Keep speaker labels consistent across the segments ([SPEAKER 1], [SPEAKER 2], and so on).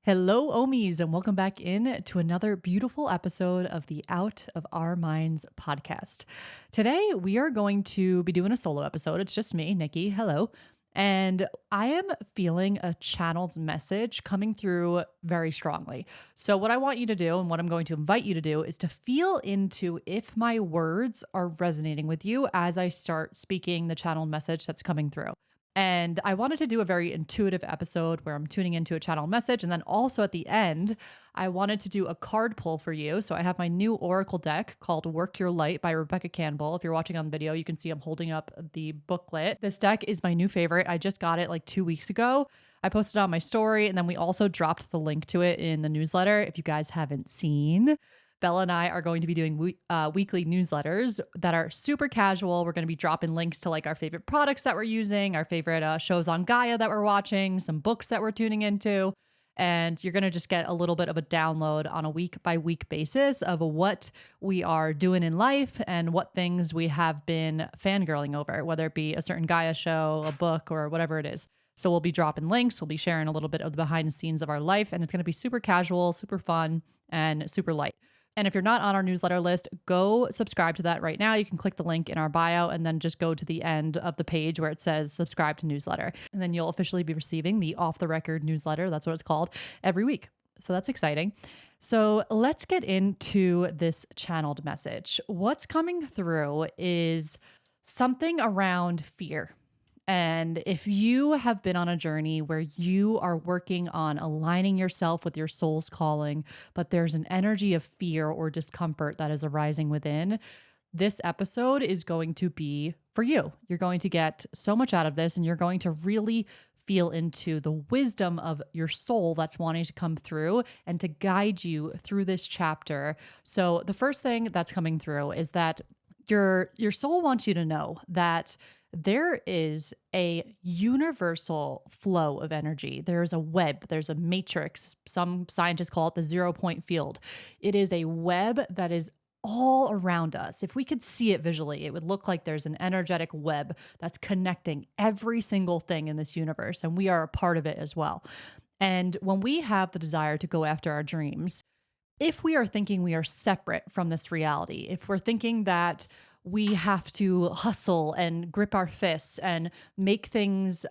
[SPEAKER 1] Hello, Omis, and welcome back in to another beautiful episode of the Out of Our Minds podcast. Today, we are going to be doing a solo episode. It's just me, Nikki. Hello. And I am feeling a channeled message coming through very strongly. So, what I want you to do, and what I'm going to invite you to do, is to feel into if my words are resonating with you as I start speaking the channeled message that's coming through. And I wanted to do a very intuitive episode where I'm tuning into a channel message. And then also at the end, I wanted to do a card pull for you. So I have my new Oracle deck called Work Your Light by Rebecca Campbell. If you're watching on video, you can see I'm holding up the booklet. This deck is my new favorite. I just got it like 2 weeks ago. I posted it on my story, and then we also dropped the link to it in the newsletter. If you guys haven't seen, Bella and I are going to be doing weekly newsletters that are super casual. We're going to be dropping links to like our favorite products that we're using, our favorite shows on Gaia that we're watching, some books that we're tuning into. And you're going to just get a little bit of a download on a week by week basis of what we are doing in life and what things we have been fangirling over, whether it be a certain Gaia show, a book, or whatever it is. So we'll be dropping links. We'll be sharing a little bit of the behind the scenes of our life. And it's going to be super casual, super fun, and super light. And if you're not on our newsletter list, go subscribe to that right now. You can click the link in our bio and then just go to the end of the page where it says subscribe to newsletter. And then you'll officially be receiving the off the record newsletter. That's what it's called, every week. So that's exciting. So let's get into this channeled message. What's coming through is something around fear. And if you have been on a journey where you are working on aligning yourself with your soul's calling, but there's an energy of fear or discomfort that is arising within, this episode is going to be for you. You're going to get so much out of this, and you're going to really feel into the wisdom of your soul that's wanting to come through and to guide you through this chapter. So the first thing that's coming through is that your soul wants you to know that there is a universal flow of energy. There's a web, there's a matrix. Some scientists call it the 0 point field. It is a web that is all around us. If we could see it visually, it would look like there's an energetic web that's connecting every single thing in this universe, and we are a part of it as well. And when we have the desire to go after our dreams, if we are thinking we are separate from this reality, if we're thinking that we have to hustle and grip our fists and make things,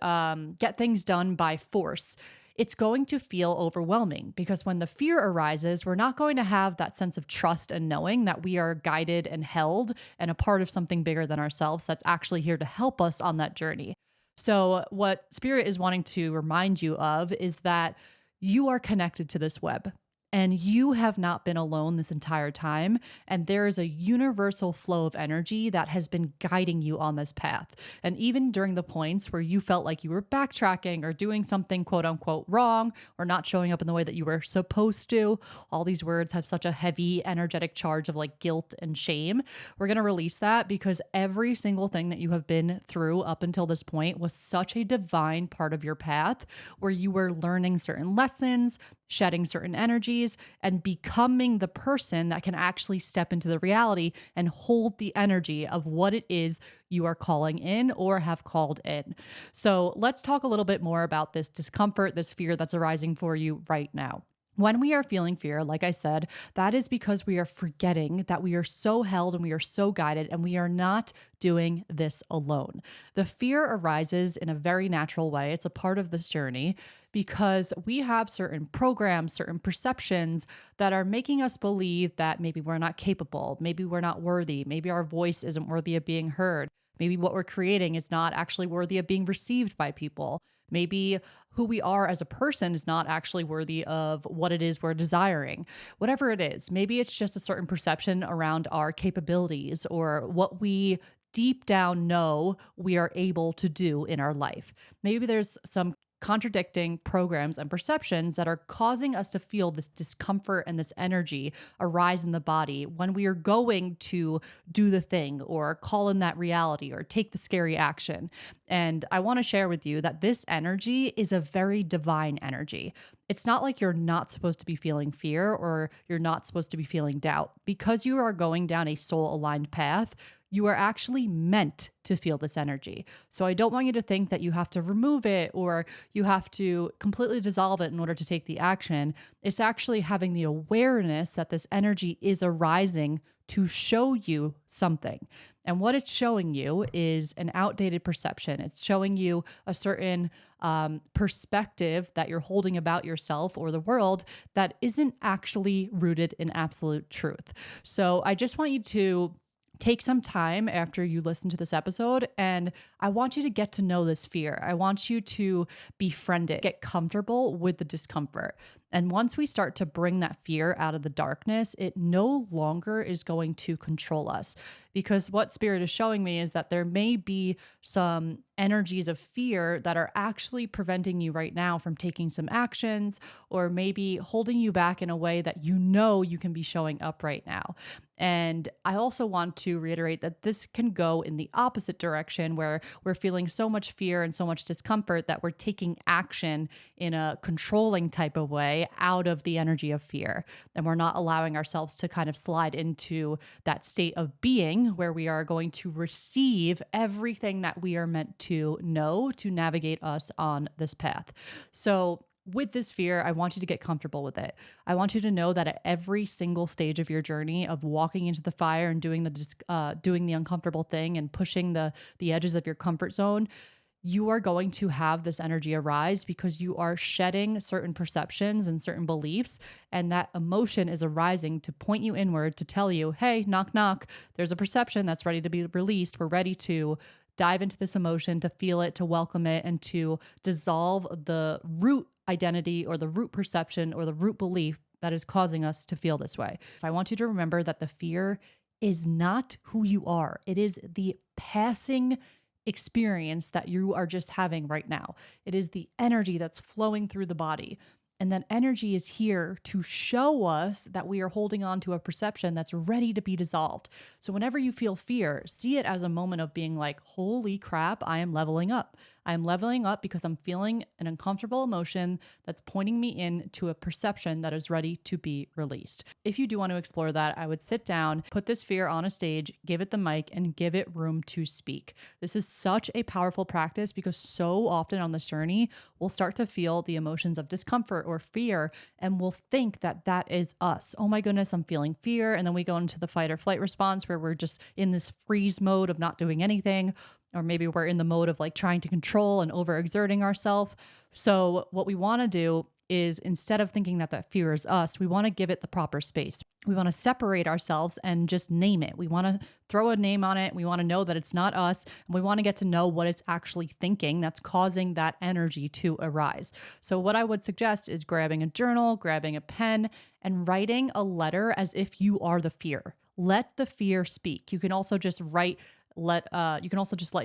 [SPEAKER 1] get things done by force, it's going to feel overwhelming, because when the fear arises, we're not going to have that sense of trust and knowing that we are guided and held and a part of something bigger than ourselves that's actually here to help us on that journey. So what Spirit is wanting to remind you of is that you are connected to this web. And you have not been alone this entire time. And there is a universal flow of energy that has been guiding you on this path. And even during the points where you felt like you were backtracking or doing something quote unquote wrong, or not showing up in the way that you were supposed to, all these words have such a heavy energetic charge of like guilt and shame. We're going to release that, because every single thing that you have been through up until this point was such a divine part of your path, where you were learning certain lessons, shedding certain energies, and becoming the person that can actually step into the reality and hold the energy of what it is you are calling in or have called in. So let's talk a little bit more about this discomfort, this fear that's arising for you right now. When we are feeling fear, like I said, that is because we are forgetting that we are so held and we are so guided, and we are not doing this alone. The fear arises in a very natural way. It's a part of this journey, because we have certain programs, certain perceptions that are making us believe that maybe we're not capable, maybe we're not worthy, maybe our voice isn't worthy of being heard. Maybe what we're creating is not actually worthy of being received by people. Maybe who we are as a person is not actually worthy of what it is we're desiring. Whatever it is, maybe it's just a certain perception around our capabilities or what we deep down know we are able to do in our life. Maybe there's some contradicting programs and perceptions that are causing us to feel this discomfort and this energy arise in the body when we are going to do the thing or call in that reality or take the scary action. And I want to share with you that this energy is a very divine energy. It's not like you're not supposed to be feeling fear or you're not supposed to be feeling doubt. Because you are going down a soul aligned path, You are actually meant to feel this energy. So I don't want you to think that you have to remove it or you have to completely dissolve it in order to take the action. It's actually having the awareness that this energy is arising to show you something. And what it's showing you is an outdated perception. It's showing you a certain perspective that you're holding about yourself or the world that isn't actually rooted in absolute truth. So I just want you to take some time after you listen to this episode, and I want you to get to know this fear. I want you to befriend it, get comfortable with the discomfort. And once we start to bring that fear out of the darkness, it no longer is going to control us. Because what spirit is showing me is that there may be some energies of fear that are actually preventing you right now from taking some actions, or maybe holding you back in a way that you know you can be showing up right now. And I also want to reiterate that this can go in the opposite direction, where we're feeling so much fear and so much discomfort that we're taking action in a controlling type of way out of the energy of fear. And we're not allowing ourselves to kind of slide into that state of being where we are going to receive everything that we are meant to know to navigate us on this path. So with this fear, I want you to get comfortable with it. I want you to know that at every single stage of your journey of walking into the fire and doing the uncomfortable thing and pushing the edges of your comfort zone, you are going to have this energy arise because you are shedding certain perceptions and certain beliefs, and that emotion is arising to point you inward to tell you, hey, knock, knock, there's a perception that's ready to be released. We're ready to dive into this emotion, to feel it, to welcome it, and to dissolve the root identity or the root perception or the root belief that is causing us to feel this way. I want you to remember that the fear is not who you are. It is the passing experience that you are just having right now. It is the energy that's flowing through the body. And that energy is here to show us that we are holding on to a perception that's ready to be dissolved. So whenever you feel fear, see it as a moment of being like, holy crap, I am leveling up. I am leveling up because I'm feeling an uncomfortable emotion that's pointing me into a perception that is ready to be released. If you do want to explore that, I would sit down, put this fear on a stage, give it the mic, and give it room to speak. This is such a powerful practice because so often on this journey, we'll start to feel the emotions of discomfort or fear, and we'll think that that is us. Oh my goodness, I'm feeling fear. And then we go into the fight or flight response where we're just in this freeze mode of not doing anything. Or maybe we're in the mode of like trying to control and overexerting ourselves. So what we want to do is, instead of thinking that that fear is us, we want to give it the proper space. We want to separate ourselves and just name it. We want to throw a name on it. We want to know that it's not us. And we want to get to know what it's actually thinking that's causing that energy to arise. So what I would suggest is grabbing a journal, grabbing a pen, and writing a letter as if you are the fear. Let the fear speak. You can also just let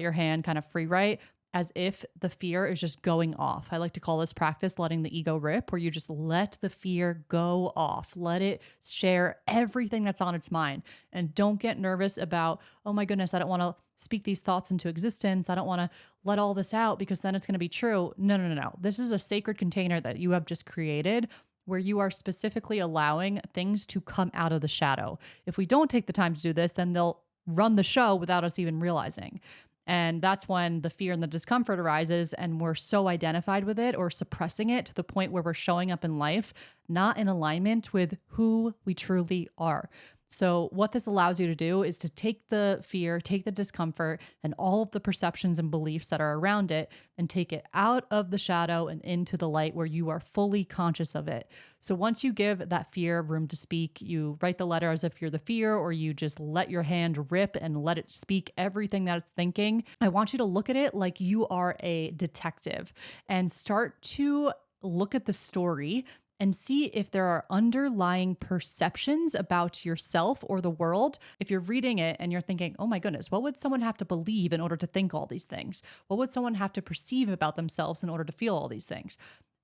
[SPEAKER 1] your hand kind of free write as if the fear is just going off. I like to call this practice letting the ego rip, where you just let the fear go off. Let it share everything that's on its mind. And don't get nervous about, oh my goodness, I don't want to speak these thoughts into existence. I don't want to let all this out because then it's going to be true. No. This is a sacred container that you have just created, where you are specifically allowing things to come out of the shadow. If we don't take the time to do this, then they'll run the show without us even realizing. And that's when the fear and the discomfort arises, and we're so identified with it or suppressing it to the point where we're showing up in life not in alignment with who we truly are. So what this allows you to do is to take the fear, take the discomfort, and all of the perceptions and beliefs that are around it, and take it out of the shadow and into the light where you are fully conscious of it. So once you give that fear room to speak, you write the letter as if you're the fear, or you just let your hand rip and let it speak everything that it's thinking. I want you to look at it like you are a detective and start to look at the story and see if there are underlying perceptions about yourself or the world. If you're reading it and you're thinking, oh my goodness, what would someone have to believe in order to think all these things? What would someone have to perceive about themselves in order to feel all these things?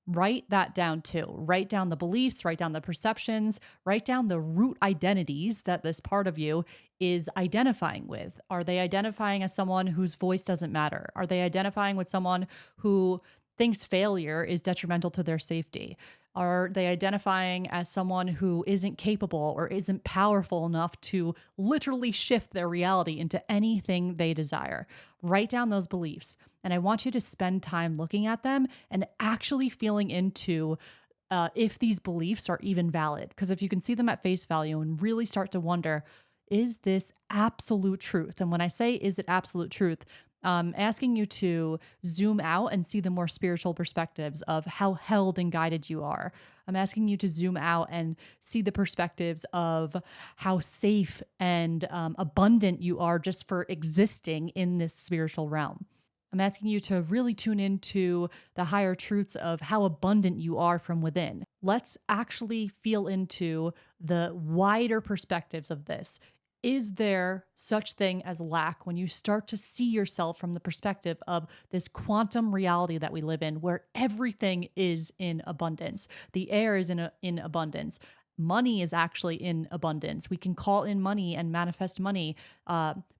[SPEAKER 1] Write that down too. Write down the beliefs, write down the perceptions, write down the root identities that this part of you is identifying with. Are they identifying as someone whose voice doesn't matter? Are they identifying with someone who thinks failure is detrimental to their safety? Are they identifying as someone who isn't capable or isn't powerful enough to literally shift their reality into anything they desire? Write down those beliefs. And I want you to spend time looking at them and actually feeling into if these beliefs are even valid. Because if you can see them at face value and really start to wonder, is this absolute truth? And when I say, is it absolute truth? Asking you to zoom out and see the more spiritual perspectives of how held and guided you are. I'm asking you to zoom out and see the perspectives of how safe and abundant you are just for existing in this spiritual realm. I'm asking you to really tune into the higher truths of how abundant you are from within. Let's actually feel into the wider perspectives of this. Is there such thing as lack when you start to see yourself from the perspective of this quantum reality that we live in, where everything is in abundance? The air is in abundance. Money is actually in abundance. We can call in money and manifest money.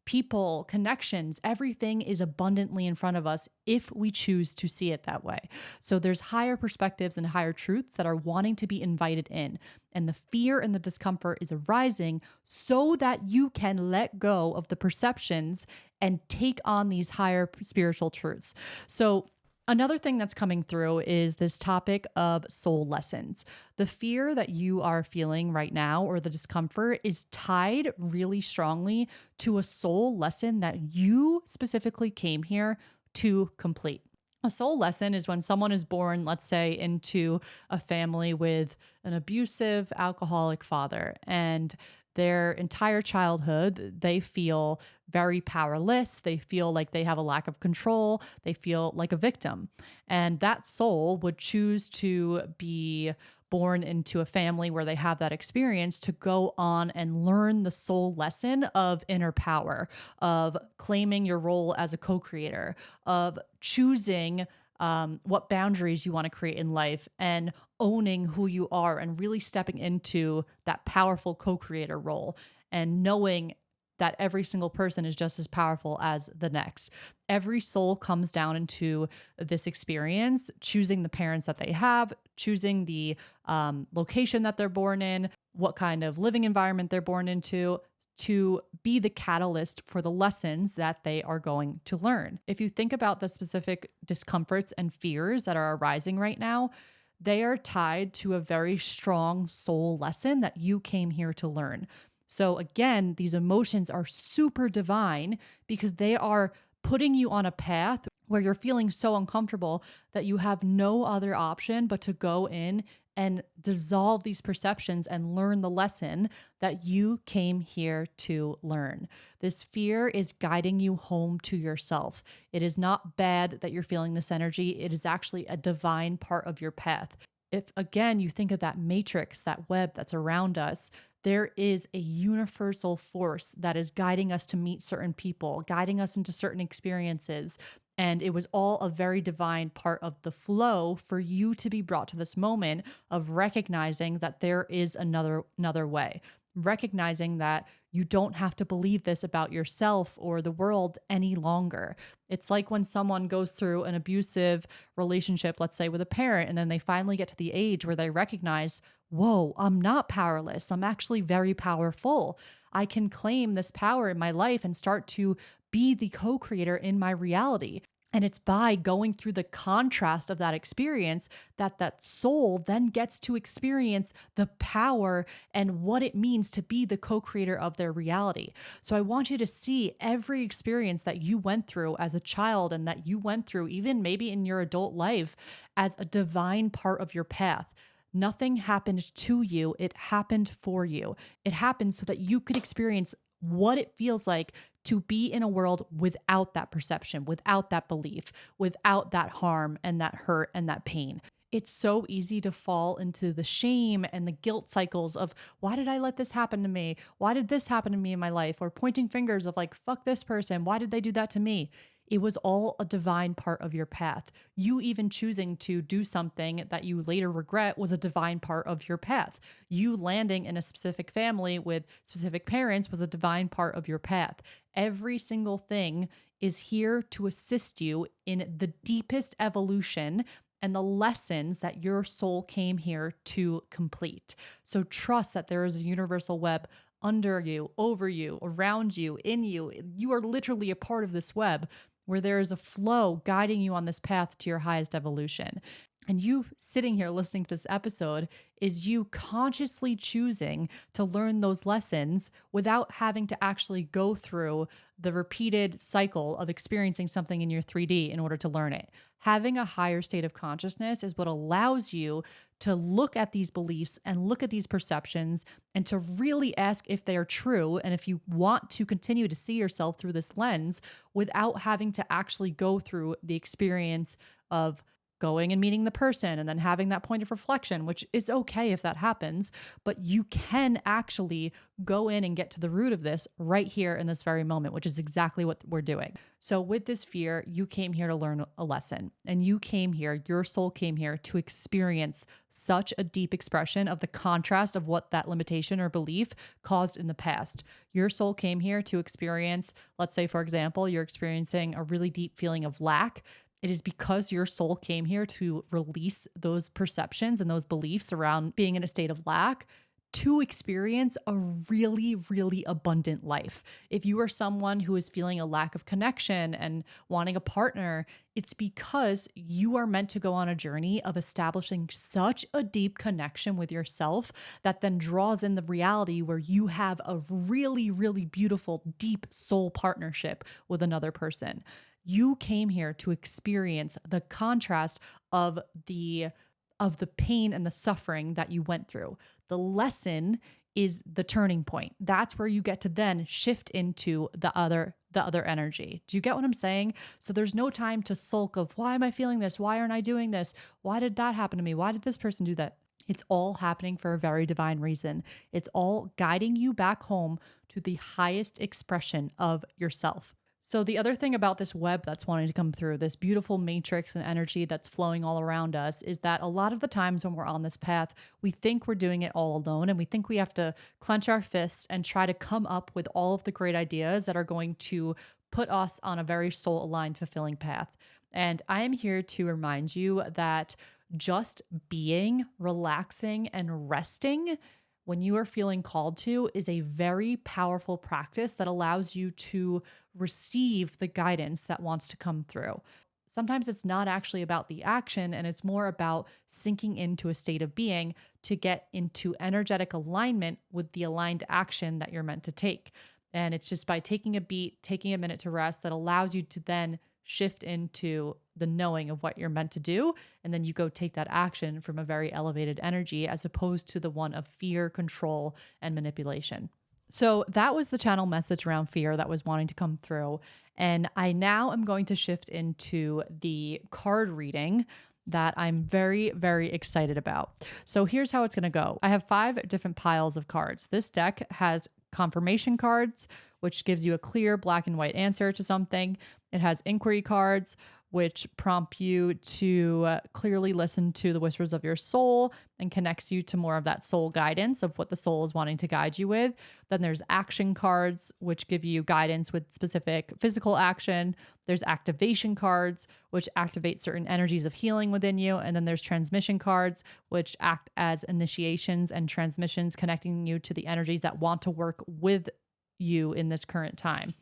[SPEAKER 1] People, connections, everything is abundantly in front of us if we choose to see it that way. So there's higher perspectives and higher truths that are wanting to be invited in. And the fear and the discomfort is arising so that you can let go of the perceptions and take on these higher spiritual truths. So another thing that's coming through is this topic of soul lessons. The fear that you are feeling right now or the discomfort is tied really strongly to a soul lesson that you specifically came here to complete. A soul lesson is when someone is born, let's say, into a family with an abusive alcoholic father, and their entire childhood, they feel very powerless. They feel like they have a lack of control. They feel like a victim. And that soul would choose to be born into a family where they have that experience to go on and learn the soul lesson of inner power, of claiming your role as a co creator, of choosing what boundaries you want to create in life and owning who you are and really stepping into that powerful co-creator role and knowing that every single person is just as powerful as the next. Every soul comes down into this experience, choosing the parents that they have, choosing the location that they're born in, what kind of living environment they're born into, to be the catalyst for the lessons that they are going to learn. If you think about the specific discomforts and fears that are arising right now, they are tied to a very strong soul lesson that you came here to learn. So again, these emotions are super divine because they are putting you on a path where you're feeling so uncomfortable that you have no other option but to go in and dissolve these perceptions and learn the lesson that you came here to learn. This fear is guiding you home to yourself. It is not bad that you're feeling this energy. It is actually a divine part of your path. If again, you think of that matrix, that web that's around us, there is a universal force that is guiding us to meet certain people, guiding us into certain experiences. And it was all a very divine part of the flow for you to be brought to this moment of recognizing that there is another way, recognizing that you don't have to believe this about yourself or the world any longer. It's like when someone goes through an abusive relationship, let's say with a parent, and then they finally get to the age where they recognize, whoa, I'm not powerless. I'm actually very powerful. I can claim this power in my life and start to be the co-creator in my reality. And it's by going through the contrast of that experience that that soul then gets to experience the power and what it means to be the co-creator of their reality. So I want you to see every experience that you went through as a child and that you went through even maybe in your adult life as a divine part of your path. Nothing happened to you, it happened for you. It happened so that you could experience what it feels like to be in a world without that perception, without that belief, without that harm and that hurt and that pain. It's so easy to fall into the shame and the guilt cycles of, why did I let this happen to me? Why did this happen to me in my life? Or pointing fingers of like, fuck this person. Why did they do that to me? It was all a divine part of your path. You even choosing to do something that you later regret was a divine part of your path. You landing in a specific family with specific parents was a divine part of your path. Every single thing is here to assist you in the deepest evolution and the lessons that your soul came here to complete. So trust that there is a universal web under you, over you, around you, in you. You are literally a part of this web where there is a flow guiding you on this path to your highest evolution. And you sitting here listening to this episode is you consciously choosing to learn those lessons without having to actually go through the repeated cycle of experiencing something in your 3D in order to learn it. Having a higher state of consciousness is what allows you to look at these beliefs and look at these perceptions and to really ask if they are true and if you want to continue to see yourself through this lens without having to actually go through the experience of going and meeting the person and then having that point of reflection, which is okay if that happens, but you can actually go in and get to the root of this right here in this very moment, which is exactly what we're doing. So with this fear, you came here to learn a lesson, and you came here, your soul came here to experience such a deep expression of the contrast of what that limitation or belief caused in the past. Your soul came here to experience, let's say, for example, you're experiencing a really deep feeling of lack. It is because your soul came here to release those perceptions and those beliefs around being in a state of lack to experience a really, really abundant life. If you are someone who is feeling a lack of connection and wanting a partner, it's because you are meant to go on a journey of establishing such a deep connection with yourself that then draws in the reality where you have a really, really beautiful, deep soul partnership with another person. You came here to experience the contrast of the pain and the suffering that you went through. The lesson is the turning point. That's where you get to then shift into the other energy. Do you get what I'm saying? So there's no time to sulk of, why am I feeling this? Why aren't I doing this? Why did that happen to me? Why did this person do that? It's all happening for a very divine reason. It's all guiding you back home to the highest expression of yourself. So the other thing about this web that's wanting to come through, this beautiful matrix and energy that's flowing all around us, is that a lot of the times when we're on this path, we think we're doing it all alone, and we think we have to clench our fists and try to come up with all of the great ideas that are going to put us on a very soul-aligned, fulfilling path. And I am here to remind you that just being, relaxing, and resting when you are feeling called to is a very powerful practice that allows you to receive the guidance that wants to come through. Sometimes it's not actually about the action, and it's more about sinking into a state of being to get into energetic alignment with the aligned action that you're meant to take. And it's just by taking a beat, taking a minute to rest, that allows you to then shift into the knowing of what you're meant to do. And then you go take that action from a very elevated energy as opposed to the one of fear, control, and manipulation. So that was the channel message around fear that was wanting to come through. And I now am going to shift into the card reading that I'm very, very excited about. So here's how it's going to go. I have 5 different piles of cards. This deck has confirmation cards, which gives you a clear black and white answer to something. It has inquiry cards, which prompt you to clearly listen to the whispers of your soul and connects you to more of that soul guidance of what the soul is wanting to guide you with. Then there's action cards, which give you guidance with specific physical action. There's activation cards, which activate certain energies of healing within you. And then there's transmission cards, which act as initiations and transmissions, connecting you to the energies that want to work with you in this current time.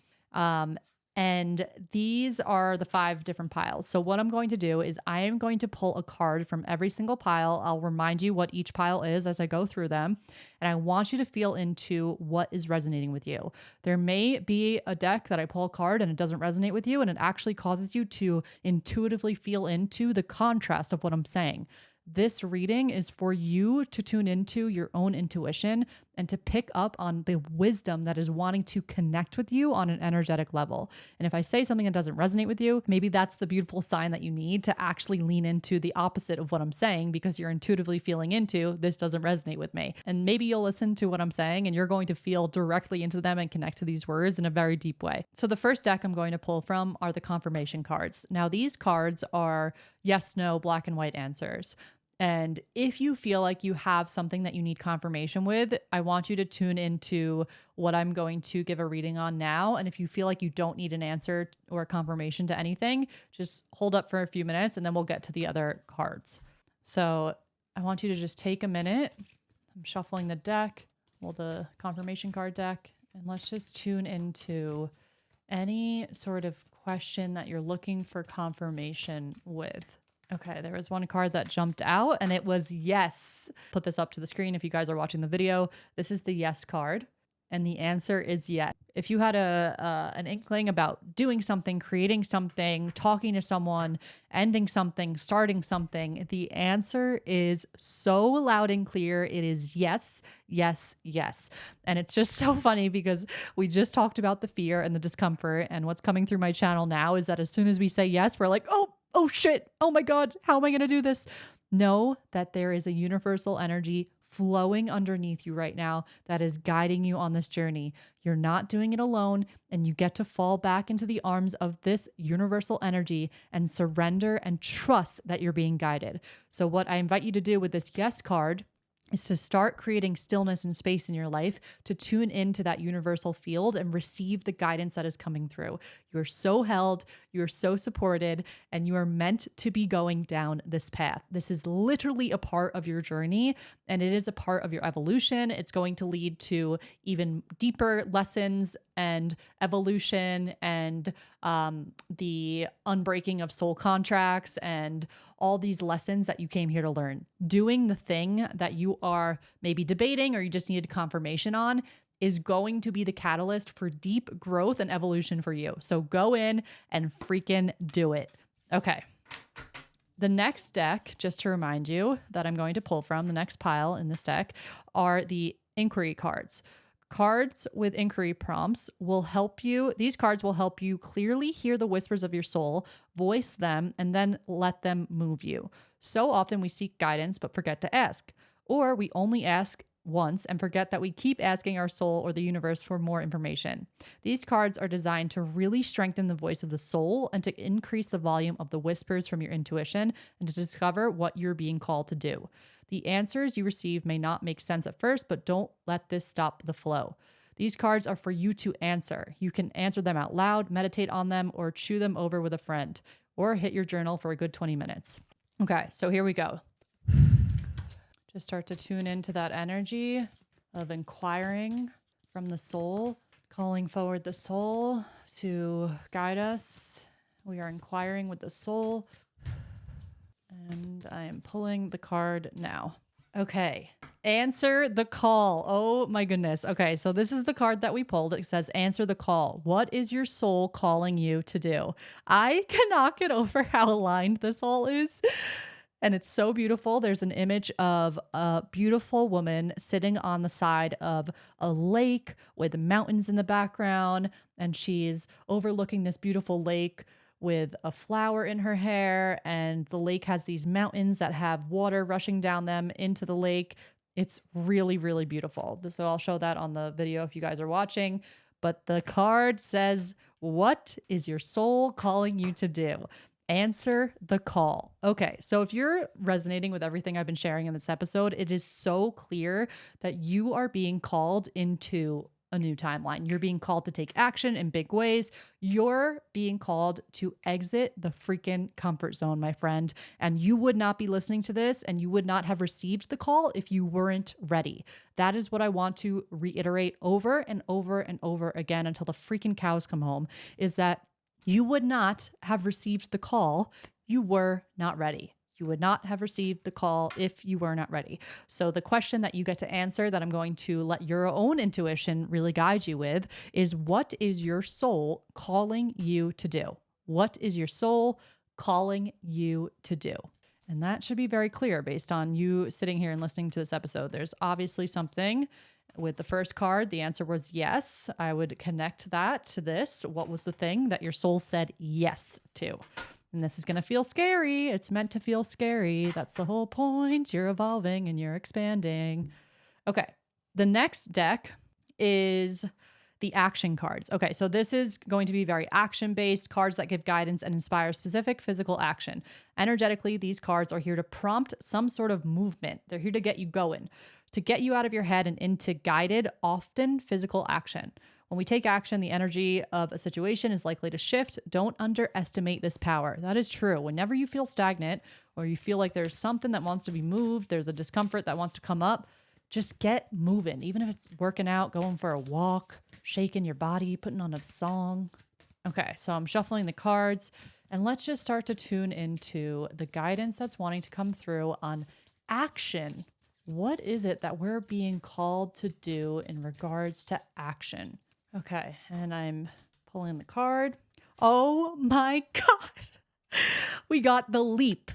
[SPEAKER 1] And these are the 5 different piles. So what I'm going to do is I am going to pull a card from every single pile. I'll remind you what each pile is as I go through them. And I want you to feel into what is resonating with you. There may be a deck that I pull a card and it doesn't resonate with you, and it actually causes you to intuitively feel into the contrast of what I'm saying. This reading is for you to tune into your own intuition and to pick up on the wisdom that is wanting to connect with you on an energetic level. And if I say something that doesn't resonate with you, maybe that's the beautiful sign that you need to actually lean into the opposite of what I'm saying, because you're intuitively feeling into this doesn't resonate with me. And maybe you'll listen to what I'm saying and you're going to feel directly into them and connect to these words in a very deep way. So the first deck I'm going to pull from are the confirmation cards. Now these cards are yes, no, black and white answers. And if you feel like you have something that you need confirmation with, I want you to tune into what I'm going to give a reading on now. And if you feel like you don't need an answer or confirmation to anything, just hold up for a few minutes and then we'll get to the other cards. So I want you to just take a minute. I'm shuffling the deck, well, the confirmation card deck, and let's just tune into any sort of question that you're looking for confirmation with. Okay, there was one card that jumped out and it was yes. Put this up to the screen if you guys are watching the video. This is the yes card and the answer is yes. If you had an inkling about doing something, creating something, talking to someone, ending something, starting something, the answer is so loud and clear. It is yes, yes, yes. And it's just so funny because we just talked about the fear and the discomfort, and what's coming through my channel now is that as soon as we say yes, we're like, oh shit, oh my God, how am I going to do this? Know that there is a universal energy flowing underneath you right now that is guiding you on this journey. You're not doing it alone, and you get to fall back into the arms of this universal energy and surrender and trust that you're being guided. So what I invite you to do with this yes card is to start creating stillness and space in your life to tune into that universal field and receive the guidance that is coming through. You're so held, you're so supported, and you are meant to be going down this path. This is literally a part of your journey, and it is a part of your evolution. It's going to lead to even deeper lessons and evolution and the unbreaking of soul contracts and all these lessons that you came here to learn. Doing the thing that you are maybe debating or you just needed confirmation on is going to be the catalyst for deep growth and evolution for you. So go in and freaking do it. Okay. The next deck, just to remind you that I'm going to pull from, the next pile in this deck are the inquiry cards. Cards with inquiry prompts will help you. These cards will help you clearly hear the whispers of your soul, voice them, and then let them move you. So often we seek guidance but forget to ask, or we only ask once and forget that we keep asking our soul or the universe for more information. These cards are designed to really strengthen the voice of the soul and to increase the volume of the whispers from your intuition and to discover what you're being called to do. The answers you receive may not make sense at first, but don't let this stop the flow. These cards are for you to answer. You can answer them out loud, meditate on them, or chew them over with a friend, or hit your journal for a good 20 minutes. Okay, so here we go. Just start to tune into that energy of inquiring from the soul, calling forward the soul to guide us. We are inquiring with the soul. And I am pulling the card now. Okay. Answer the call. Oh my goodness. Okay. So this is the card that we pulled. It says, answer the call. What is your soul calling you to do? I cannot get over how aligned this all is. And it's so beautiful. There's an image of a beautiful woman sitting on the side of a lake with mountains in the background. And she's overlooking this beautiful lake with a flower in her hair, and the lake has these mountains that have water rushing down them into the lake. It's really, really beautiful. So I'll show that on the video if you guys are watching. But the card says, what is your soul calling you to do? Answer the call. Okay, so if you're resonating with everything I've been sharing in this episode, it is so clear that you are being called into a new timeline. You're being called to take action in big ways. You're being called to exit the freaking comfort zone, my friend. And you would not be listening to this and you would not have received the call if you weren't ready. That is what I want to reiterate over and over and over again until the freaking cows come home, is that you would not have received the call. You were not ready. You would not have received the call if you were not ready. So the question that you get to answer that I'm going to let your own intuition really guide you with is, what is your soul calling you to do? What is your soul calling you to do? And that should be very clear based on you sitting here and listening to this episode. There's obviously something. With the first card, the answer was yes. I would connect that to this. What was the thing that your soul said yes to? And this is going to feel scary. It's meant to feel scary. That's the whole point. You're evolving and you're expanding. Okay. The next deck is The action cards. Okay, so this is going to be very action based cards that give guidance and inspire specific physical action. Energetically, these cards are here to prompt some sort of movement. They're here to get you going, to get you out of your head and into guided, often physical action. When we take action, the energy of a situation is likely to shift. Don't underestimate this power. That is true. Whenever you feel stagnant or you feel like there's something that wants to be moved, there's a discomfort that wants to come up, just get moving. Even if it's working out, going for a walk, shaking your body, putting on a song. Okay, so I'm shuffling the cards and let's just start to tune into the guidance that's wanting to come through on action. What is it that we're being called to do in regards to action? Okay, and I'm pulling the card. Oh my God. We got the leap.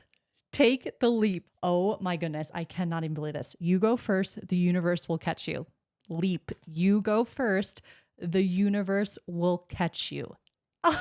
[SPEAKER 1] Take the leap. Oh my goodness. I cannot even believe this. You go first. The universe will catch you. Leap. You go first. The universe will catch you. I'm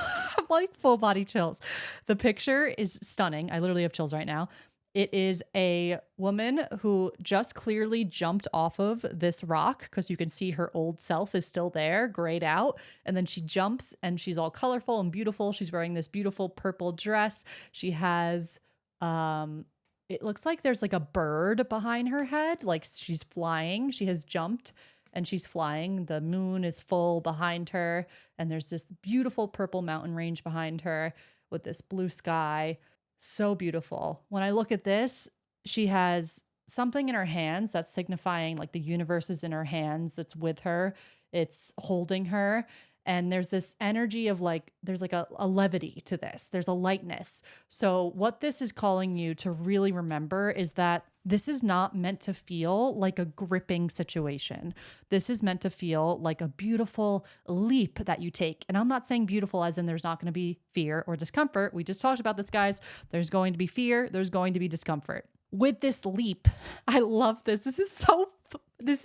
[SPEAKER 1] like full body chills. The picture is stunning. I literally have chills right now. It is a woman who just clearly jumped off of this rock because you can see her old self is still there, grayed out. And then she jumps and she's all colorful and beautiful. She's wearing this beautiful purple dress. She has it looks like there's like a bird behind her head, like she's flying. She has jumped and she's flying. The moon is full behind her, and there's this beautiful purple mountain range behind her with this blue sky. So beautiful. When I look at this, she has something in her hands that's signifying like the universe is in her hands. It's with her. It's holding her. And there's this energy of like, there's like a levity to this. There's a lightness. So what this is calling you to really remember is that this is not meant to feel like a gripping situation. This is meant to feel like a beautiful leap that you take. And I'm not saying beautiful as in there's not going to be fear or discomfort. We just talked about this, guys. There's going to be fear. There's going to be discomfort. With this leap, I love this. This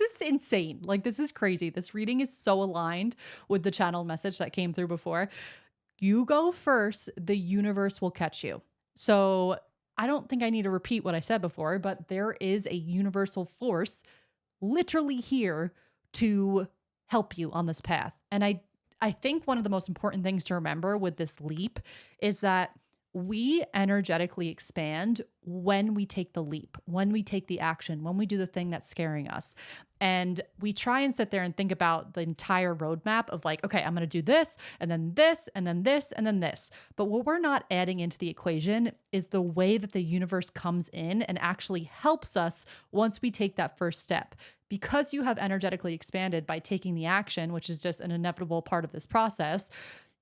[SPEAKER 1] is insane. Like, this is crazy. This reading is so aligned with the channel message that came through before. You go first, the universe will catch you. So I don't think I need to repeat what I said before, but there is a universal force literally here to help you on this path. And I think one of the most important things to remember with this leap is that we energetically expand when we take the leap, when we take the action, when we do the thing that's scaring us. And we try and sit there and think about the entire roadmap of like, okay, I'm going to do this, and then this, and then this, and then this. But what we're not adding into the equation is the way that the universe comes in and actually helps us once we take that first step. Because you have energetically expanded by taking the action, which is just an inevitable part of this process,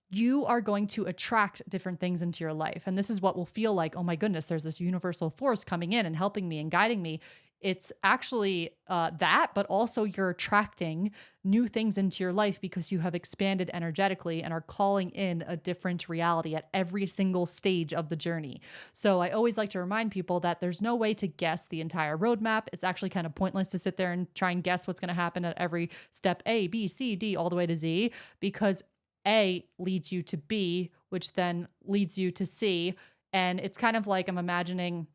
[SPEAKER 1] you are going to attract different things into your life. And this is what will feel like, oh my goodness, there's this universal force coming in and helping me and guiding me. It's actually that, but also you're attracting new things into your life because you have expanded energetically and are calling in a different reality at every single stage of the journey. So I always like to remind people that there's no way to guess the entire roadmap. It's actually kind of pointless to sit there and try and guess what's going to happen at every step A, B, C, D, all the way to Z, because A leads you to B, which then leads you to C. And it's kind of like I'm imagining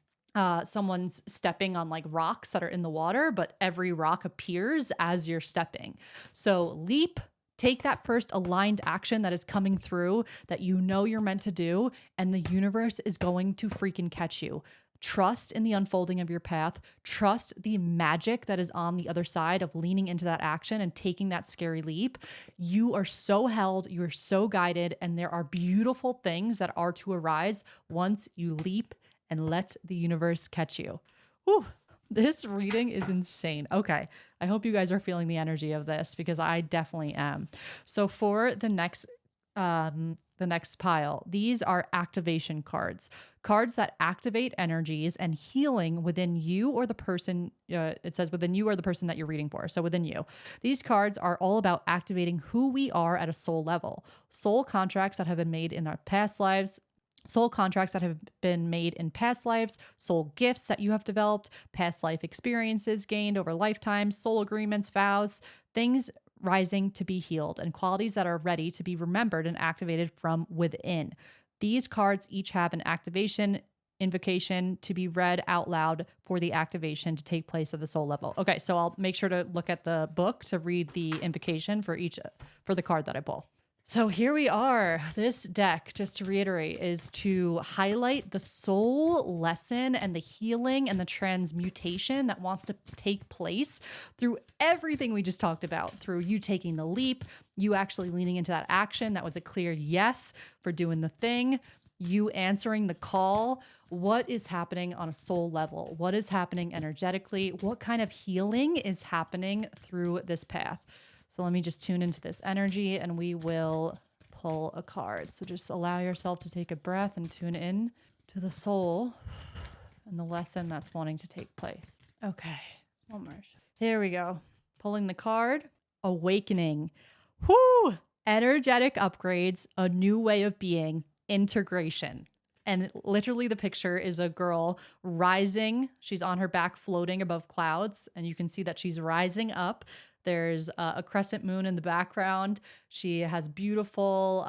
[SPEAKER 1] someone's stepping on like rocks that are in the water, but every rock appears as you're stepping. So leap, take that first aligned action that is coming through that you know you're meant to do, and the universe is going to freaking catch you. Trust in the unfolding of your path. Trust the magic that is on the other side of leaning into that action and taking that scary leap. You are so held, you're so guided, and there are beautiful things that are to arise once you leap and let the universe catch you. Whew, this reading is insane. Okay, I hope you guys are feeling the energy of this because I definitely am. So for the next pile, these are activation cards that activate energies and healing within you or the person. It says within you or the person that you're reading for. So within you, these cards are all about activating who we are at a soul level. Soul contracts that have been made in our past lives. Soul contracts that have been made in past lives, soul gifts that you have developed, past life experiences gained over lifetimes, soul agreements, vows, things rising to be healed, and qualities that are ready to be remembered and activated from within. These cards each have an activation invocation to be read out loud for the activation to take place at the soul level. Okay, so I'll make sure to look at the book to read the invocation for the card that I pull. So here we are. This deck, just to reiterate, is to highlight the soul lesson and the healing and the transmutation that wants to take place through everything we just talked about, through you taking the leap, you actually leaning into that action. That was a clear yes for doing the thing, you answering the call. What is happening on a soul level? What is happening energetically? What kind of healing is happening through this path? So let me just tune into this energy and we will pull a card. So just allow yourself to take a breath and tune in to the soul and the lesson that's wanting to take place. Okay, one more. Here we go. Pulling the card, awakening. Whoo! Energetic upgrades, a new way of being, integration. And literally the picture is a girl rising. She's on her back floating above clouds and you can see that she's rising up. There's a crescent moon in the background. She has beautiful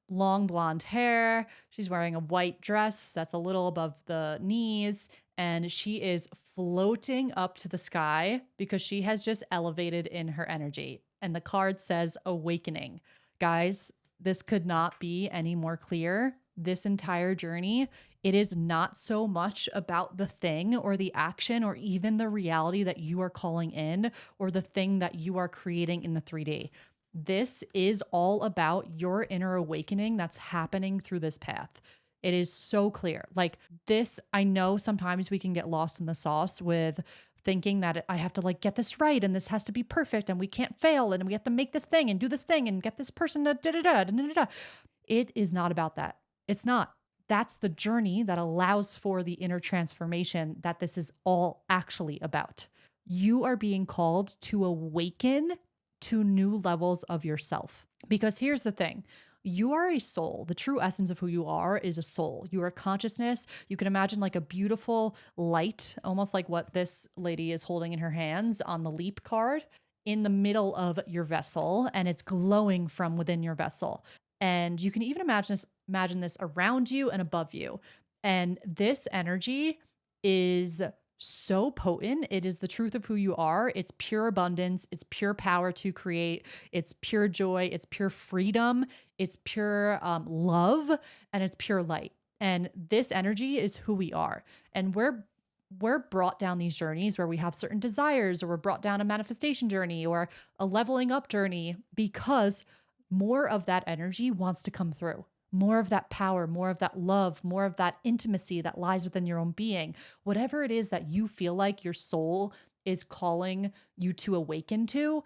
[SPEAKER 1] long blonde hair. She's wearing a white dress that's a little above the knees. And she is floating up to the sky because she has just elevated in her energy. And the card says awakening. Guys, this could not be any more clear. This entire journey, it is not so much about the thing or the action or even the reality that you are calling in or the thing that you are creating in the 3D. This is all about your inner awakening that's happening through this path. It is so clear. Like this, I know sometimes we can get lost in the sauce with thinking that I have to like get this right and this has to be perfect and we can't fail and we have to make this thing and do this thing and get this person to da-da-da. It is not about that. It's not. That's the journey that allows for the inner transformation that this is all actually about. You are being called to awaken to new levels of yourself. Because here's the thing. You are a soul. The true essence of who you are is a soul. You are a consciousness. You can imagine like a beautiful light, almost like what this lady is holding in her hands on the leap card in the middle of your vessel, and it's glowing from within your vessel. And you can even imagine this around you and above you. And this energy is so potent. It is the truth of who you are. It's pure abundance. It's pure power to create. It's pure joy. It's pure freedom. It's pure love, and it's pure light. And this energy is who we are. And we're brought down these journeys where we have certain desires, or we're brought down a manifestation journey or a leveling up journey because more of that energy wants to come through. More of that power, more of that love, more of that intimacy that lies within your own being. Whatever it is that you feel like your soul is calling you to awaken to,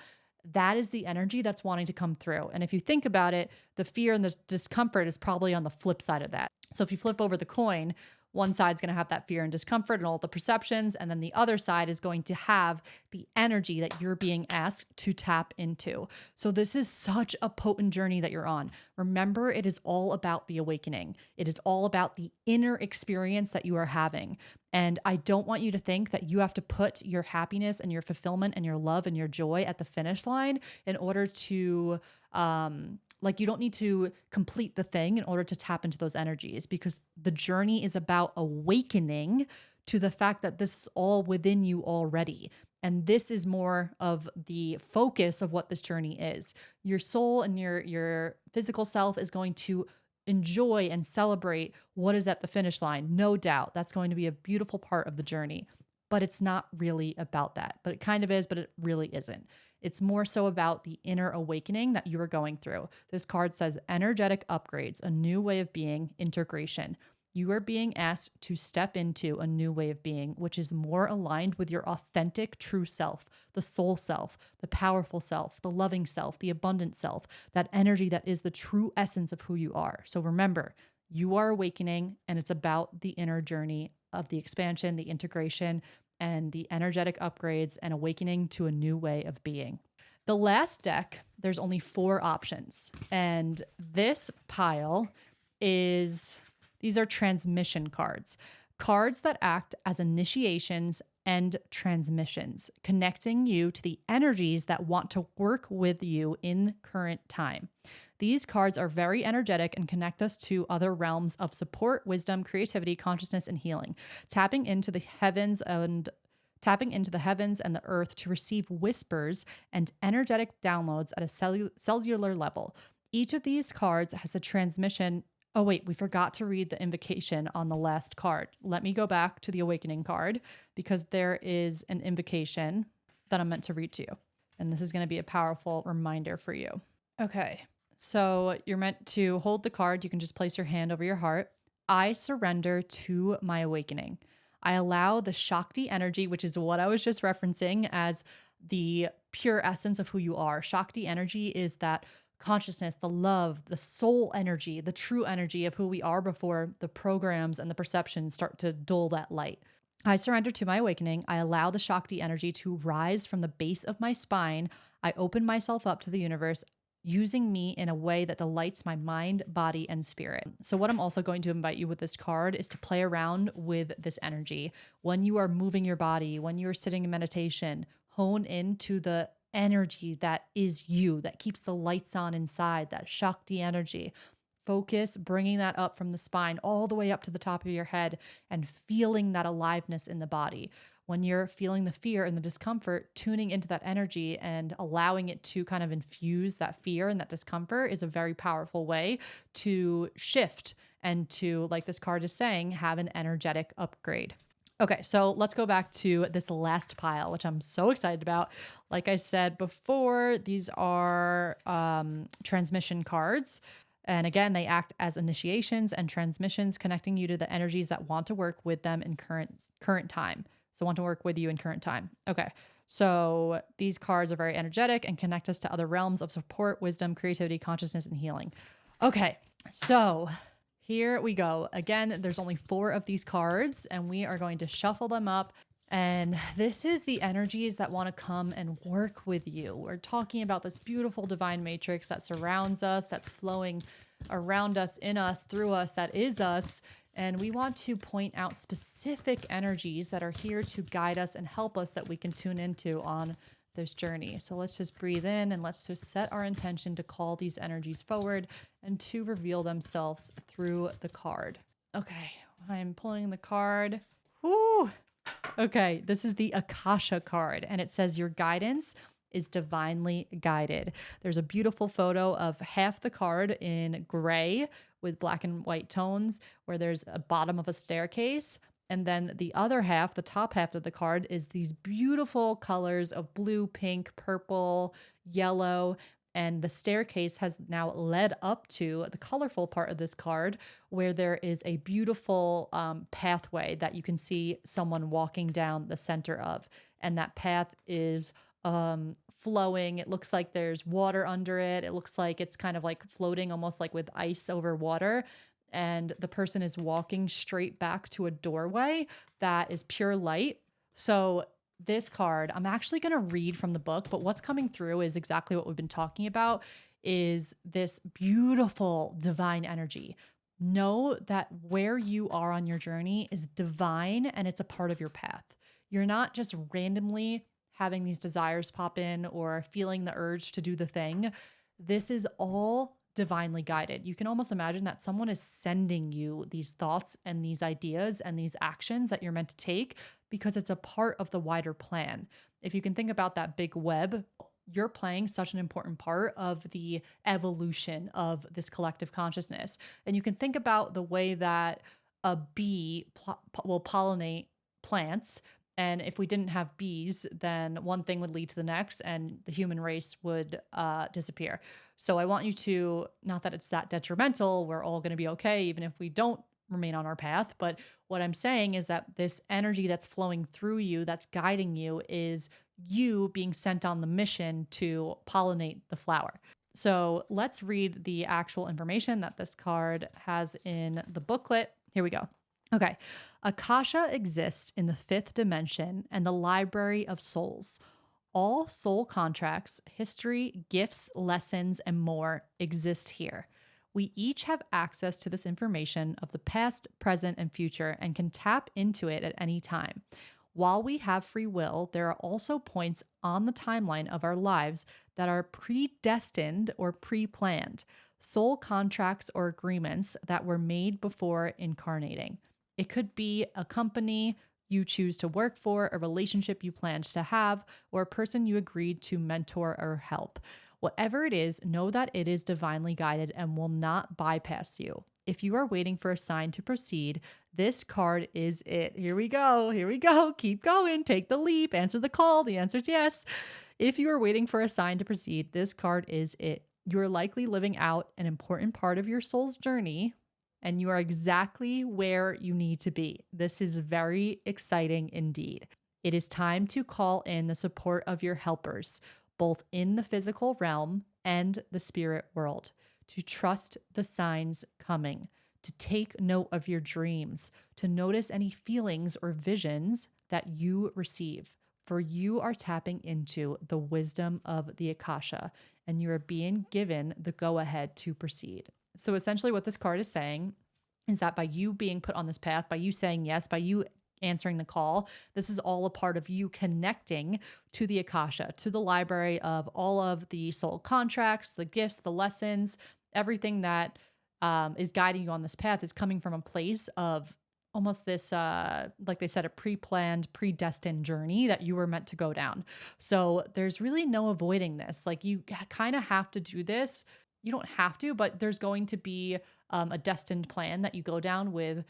[SPEAKER 1] that is the energy that's wanting to come through. And if you think about it, the fear and the discomfort is probably on the flip side of that. So if you flip over the coin, one side's going to have that fear and discomfort and all the perceptions, and then the other side is going to have the energy that you're being asked to tap into. So this is such a potent journey that you're on. Remember, it is all about the awakening. It is all about the inner experience that you are having. And I don't want you to think that you have to put your happiness and your fulfillment and your love and your joy at the finish line in order to you don't need to complete the thing in order to tap into those energies, because the journey is about awakening to the fact that this is all within you already. And this is more of the focus of what this journey is. Your soul and your physical self is going to enjoy and celebrate what is at the finish line. No doubt. That's going to be a beautiful part of the journey. But it's not really about that. But it kind of is, but it really isn't. It's more so about the inner awakening that you are going through. This card says energetic upgrades, a new way of being, integration. You are being asked to step into a new way of being, which is more aligned with your authentic true self, the soul self, the powerful self, the loving self, the abundant self, that energy that is the true essence of who you are. So remember, you are awakening, and it's about the inner journey of the expansion, the integration, and the energetic upgrades and awakening to a new way of being. The last deck, there's only 4 options. And this pile these are transmission cards. Cards that act as initiations and transmissions, connecting you to the energies that want to work with you in current time. These cards are very energetic and connect us to other realms of support, wisdom, creativity, consciousness, and healing. Tapping into the heavens and the earth to receive whispers and energetic downloads at a cellular level. Each of these cards has a transmission. Oh, wait, we forgot to read the invocation on the last card. Let me go back to the awakening card because there is an invocation that I'm meant to read to you. And this is going to be a powerful reminder for you. Okay, so you're meant to hold the card. You can just place your hand over your heart. I surrender to my awakening. I allow the Shakti energy, which is what I was just referencing as the pure essence of who you are. Shakti energy is that consciousness, the love, the soul energy, the true energy of who we are before the programs and the perceptions start to dull that light. I surrender to my awakening. I allow the Shakti energy to rise from the base of my spine. I open myself up to the universe, using me in a way that delights my mind, body, and spirit. So what I'm also going to invite you with this card is to play around with this energy. When you are moving your body, when you're sitting in meditation, hone into the energy that is you, that keeps the lights on inside, that Shakti energy. Focus bringing that up from the spine all the way up to the top of your head and feeling that aliveness in the body. When you're feeling the fear and the discomfort, tuning into that energy and allowing it to kind of infuse that fear and that discomfort is a very powerful way to shift and to, like this card is saying, have an energetic upgrade. Okay, so let's go back to this last pile, which I'm so excited about. Like I said before, these are transmission cards. And again, they act as initiations and transmissions, connecting you to the energies that want to work with them in current time. So want to work with you in current time. Okay, so these cards are very energetic and connect us to other realms of support, wisdom, creativity, consciousness, and healing. Okay, so here we go. Again, there's only 4 of these cards, and we are going to shuffle them up. And this is the energies that want to come and work with you. We're talking about this beautiful divine matrix that surrounds us, that's flowing around us, in us, through us, that is us. And we want to point out specific energies that are here to guide us and help us that we can tune into on this journey. So let's just breathe in and let's just set our intention to call these energies forward and to reveal themselves through the card. Okay, I'm pulling the card. Woo! Okay, this is the Acasha card, and it says your guidance is divinely guided. There's a beautiful photo of half the card in gray with black and white tones where there's a bottom of a staircase. And then the other half, the top half of the card, is these beautiful colors of blue, pink, purple, yellow. And the staircase has now led up to the colorful part of this card where there is a beautiful pathway that you can see someone walking down the center of. And that path is flowing. It looks like there's water under it. It looks like it's kind of like floating almost like with ice over water. And the person is walking straight back to a doorway that is pure light. So this card, I'm actually going to read from the book, but what's coming through is exactly what we've been talking about, is this beautiful divine energy. Know that where you are on your journey is divine and it's a part of your path. You're not just randomly having these desires pop in or feeling the urge to do the thing. This is all divinely guided. You can almost imagine that someone is sending you these thoughts and these ideas and these actions that you're meant to take because it's a part of the wider plan. If you can think about that big web, you're playing such an important part of the evolution of this collective consciousness. And you can think about the way that a bee will pollinate plants. And if we didn't have bees, then one thing would lead to the next and the human race would disappear. So I want you to, not that it's that detrimental, we're all going to be okay, even if we don't remain on our path. But what I'm saying is that this energy that's flowing through you, that's guiding you, is you being sent on the mission to pollinate the flower. So let's read the actual information that this card has in the booklet. Here we go. Okay. Acasha exists in the 5th dimension and the library of souls. All soul contracts, history, gifts, lessons, and more exist here. We each have access to this information of the past, present, and future and can tap into it at any time. While we have free will, there are also points on the timeline of our lives that are predestined or pre planned, soul contracts or agreements that were made before incarnating. It could be a company you choose to work for, a relationship you planned to have, or a person you agreed to mentor or help. Whatever it is, know that it is divinely guided and will not bypass you. If you are waiting for a sign to proceed, this card is it. Here we go. Here we go. Keep going. Take the leap. Answer the call. The answer is yes. If you are waiting for a sign to proceed, this card is it. You are likely living out an important part of your soul's journey, and you are exactly where you need to be. This is very exciting indeed. It is time to call in the support of your helpers, both in the physical realm and the spirit world, to trust the signs coming, to take note of your dreams, to notice any feelings or visions that you receive. For you are tapping into the wisdom of the Akasha, and you are being given the go-ahead to proceed. So essentially what this card is saying is that by you being put on this path, by you saying yes, by you answering the call, this is all a part of you connecting to the Akasha, to the library of all of the soul contracts, the gifts, the lessons, everything that is guiding you on this path is coming from a place of almost this, like they said, a pre-planned, predestined journey that you were meant to go down. So there's really no avoiding this. Like you kind of have to do this. You don't have to, but there's going to be a destined plan that you go down with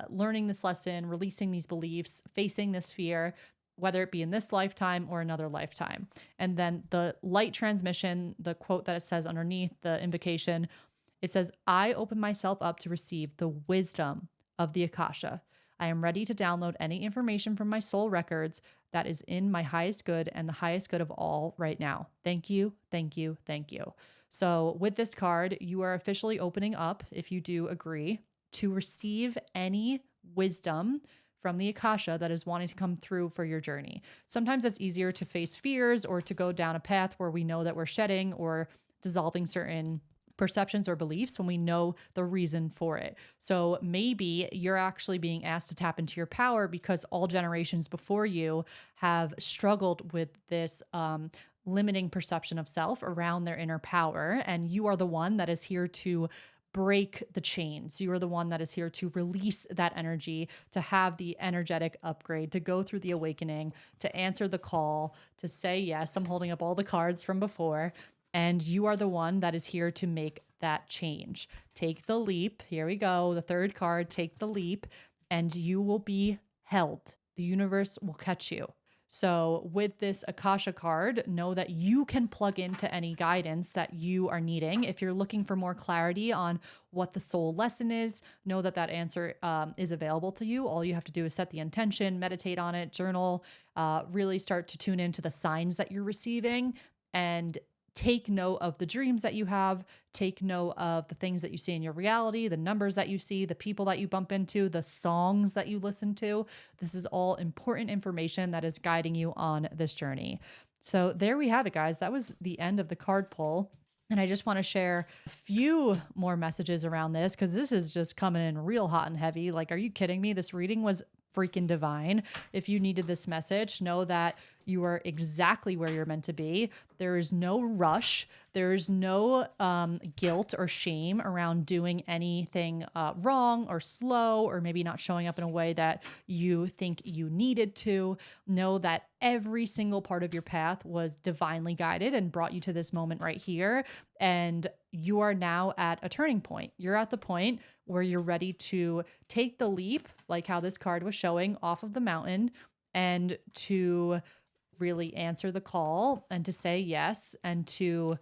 [SPEAKER 1] learning this lesson, releasing these beliefs, facing this fear, whether it be in this lifetime or another lifetime. And then the light transmission, the quote that it says underneath the invocation, it says, I open myself up to receive the wisdom of the Akasha. I am ready to download any information from my soul records that is in my highest good and the highest good of all right now. Thank you, thank you, thank you. So with this card, you are officially opening up, if you do agree, to receive any wisdom from the Akasha that is wanting to come through for your journey. Sometimes it's easier to face fears or to go down a path where we know that we're shedding or dissolving certain perceptions or beliefs when we know the reason for it. So maybe you're actually being asked to tap into your power because all generations before you have struggled with this limiting perception of self around their inner power. And you are the one that is here to break the chains. You are the one that is here to release that energy, to have the energetic upgrade, to go through the awakening, to answer the call, to say yes. I'm holding up all the cards from before. And you are the one that is here to make that change. Take the leap. Here we go. The third card, take the leap, and you will be held. The universe will catch you. So with this Akasha card, know that you can plug into any guidance that you are needing. If you're looking for more clarity on what the soul lesson is, know that that answer is available to you. All you have to do is set the intention, meditate on it, journal, really start to tune into the signs that you're receiving, and take note of the dreams that you have, take note of the things that you see in your reality, the numbers that you see, the people that you bump into, the songs that you listen to. This is all important information that is guiding you on this journey. So there we have it, guys. That was the end of the card pull. And I just want to share a few more messages around this because this is just coming in real hot and heavy. Like, are you kidding me? This reading was freaking divine. If you needed this message, know that you are exactly where you're meant to be. There is no rush. There is no guilt or shame around doing anything wrong or slow or maybe not showing up in a way that you think you needed to. Know that every single part of your path was divinely guided and brought you to this moment right here. And you are now at a turning point. You're at the point where you're ready to take the leap, like how this card was showing, off of the mountain, and to really answer the call and to say yes and to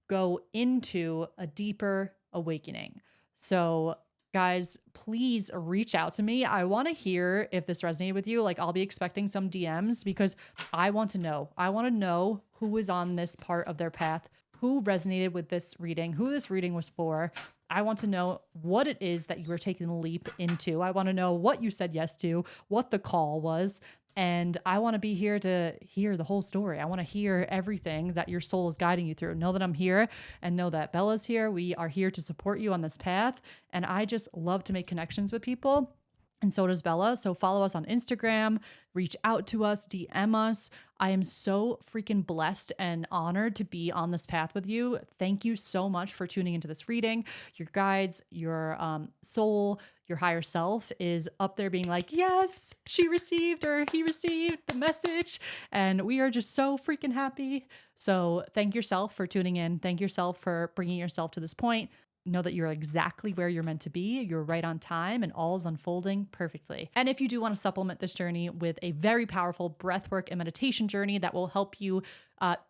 [SPEAKER 1] go into a deeper awakening. So guys, please reach out to me. I want to hear if this resonated with you. Like, I'll be expecting some DMs because I want to know. I want to know who is on this part of their path, who resonated with this reading, who this reading was for. I want to know what it is that you are taking the leap into. I want to know what you said yes to, what the call was. And I want to be here to hear the whole story. I want to hear everything that your soul is guiding you through. Know that I'm here and know that Bella's here. We are here to support you on this path. And I just love to make connections with people. And so does Bella. So follow us on Instagram, reach out to us, DM us. I am so freaking blessed and honored to be on this path with you. Thank you so much for tuning into this reading. Your guides, your soul, your higher self is up there being like, yes, she received or he received the message. And we are just so freaking happy. So thank yourself for tuning in. Thank yourself for bringing yourself to this point. Know that you're exactly where you're meant to be. You're right on time and all is unfolding perfectly. And if you do want to supplement this journey with a very powerful breathwork and meditation journey that will help you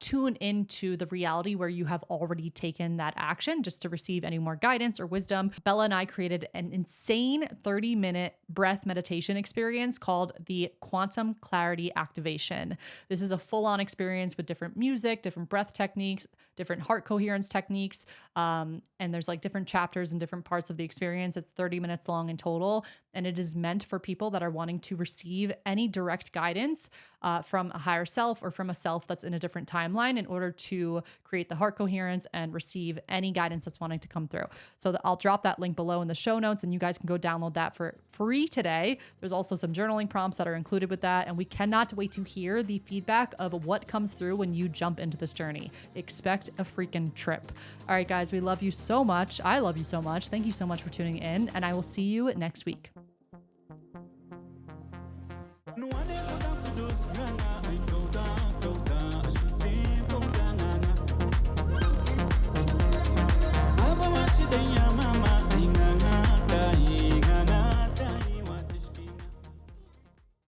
[SPEAKER 1] tune into the reality where you have already taken that action just to receive any more guidance or wisdom, Bella and I created an insane 30-minute breath meditation experience called the Quantum Clarity Activation. This is a full-on experience with different music, different breath techniques, different heart coherence techniques, and there's like different chapters and different parts of the experience. It's 30 minutes long in total, and it is meant for people that are wanting to receive any direct guidance from a higher self or from a self that's in a different timeline in order to create the heart coherence and receive any guidance that's wanting to come through. So I'll drop that link below in the show notes and you guys can go download that for free today. There's also some journaling prompts that are included with that. And we cannot wait to hear the feedback of what comes through when you jump into this journey. Expect a freaking trip. All right, guys, we love you so much. I love you so much. Thank you so much for tuning in and I will see you next week.